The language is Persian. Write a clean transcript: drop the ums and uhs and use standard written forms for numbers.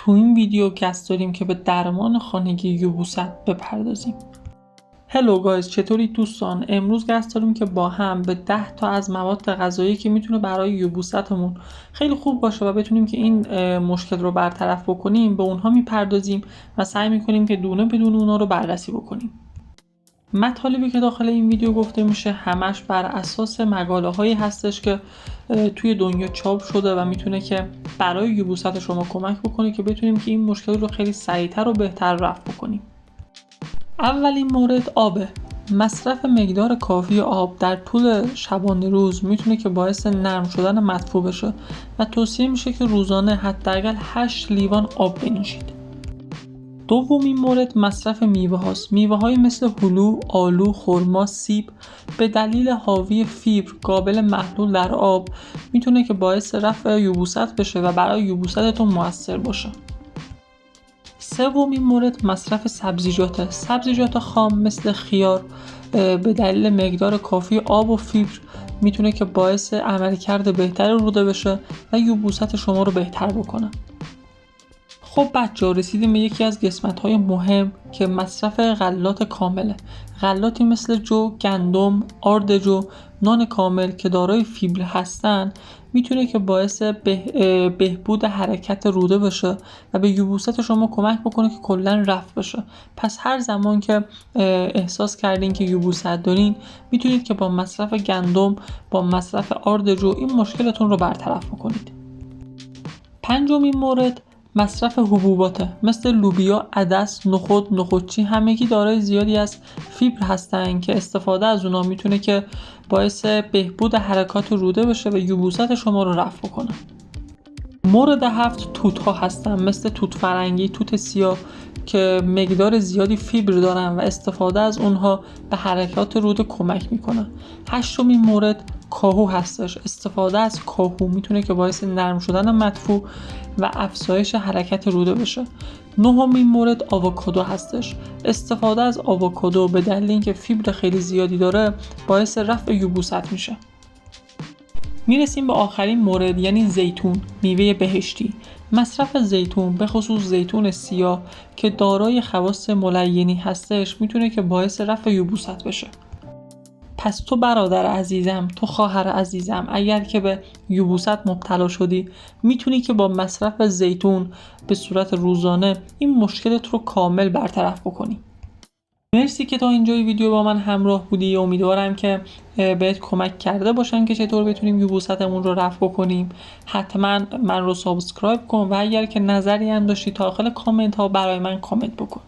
تو این ویدیو قصد داریم که به درمان خانگی یبوست بپردازیم. هلو گایز، چطوری دوستان؟ امروز قصد داریم که با هم به 10 تا از مواد غذایی که میتونه برای یبوستمون خیلی خوب باشه و بتونیم که این مشکل رو برطرف بکنیم به اونها میپردازیم و سعی میکنیم که دونه بدون اونها رو بررسی بکنیم. مطالبی که داخل این ویدیو گفته میشه همش بر اساس مقاله هایی هستش که توی دنیا چاپ شده و میتونه که برای یبوست شما کمک بکنه که بتونیم که این مشکل رو خیلی سریعتر و بهتر رفع بکنیم. اولین مورد آبه. مصرف مقدار کافی آب در طول شبانه روز میتونه که باعث نرم شدن مدفوع بشه و توصیه میشه که روزانه حداقل 8 لیوان آب بنوشید. دومین مورد مصرف میوه هاست. میوه های مثل هلو، آلو، خرما، سیب به دلیل حاوی فیبر قابل محلول در آب میتونه که باعث رفع یبوست بشه و برای یبوستتون موثر باشه. سومین مورد مصرف سبزیجات خام مثل خیار به دلیل مقدار کافی آب و فیبر میتونه که باعث عملکرد بهتر روده بشه و یبوست شما رو بهتر بکنه. خب بچه‌ها، رسیدیم به یکی از قسمت‌های مهم که مصرف غلات کامله. غلاتی مثل جو، گندم، آرد جو، نان کامل که دارای فیبر هستن میتونه که باعث بهبود حرکت روده بشه و به یبوست شما کمک بکنه که کلاً رفع بشه. پس هر زمان که احساس کردین که یبوست دارین میتونید که با مصرف گندم، با مصرف آرد جو این مشکلتون رو برطرف بکنید. پنجمین مورد مصرف حبوباته مثل لوبیا، عدس، نخودچی همگی دارای زیادی از فیبر هستن که استفاده از اونا میتونه که باعث بهبود حرکات روده بشه و یبوست شما رو رفع کنه. مورد 7 توت ها هستن مثل توت فرنگی، توت سیاه که مقدار زیادی فیبر دارن و استفاده از اونها به حرکات روده کمک میکنه. هشتمین مورد کاهو هستش. استفاده از کاهو میتونه که باعث نرم شدن مدفوع و افزایش حرکت روده بشه. نهمین مورد آووکادو هستش. استفاده از آووکادو به دلیل اینکه فیبر خیلی زیادی داره باعث رفع یبوست میشه. میرسیم به آخرین مورد، یعنی زیتون، میوه بهشتی. مصرف زیتون، به خصوص زیتون سیاه که دارای خواص ملینی هستش میتونه که باعث رفع یبوست بشه. پس تو برادر عزیزم، تو خواهر عزیزم، اگر که به یبوست مبتلا شدی میتونی که با مصرف زیتون به صورت روزانه این مشکلت رو کامل برطرف بکنی. مرسی که تا اینجای ویدیو با من همراه بودی. امیدوارم که بهت کمک کرده باشم که چطور بتونیم یبوستمون رو رفع بکنیم. حتما من رو سابسکرایب کن و اگر که نظری هم داشتی داخل کامنت ها برای من کامنت بکن.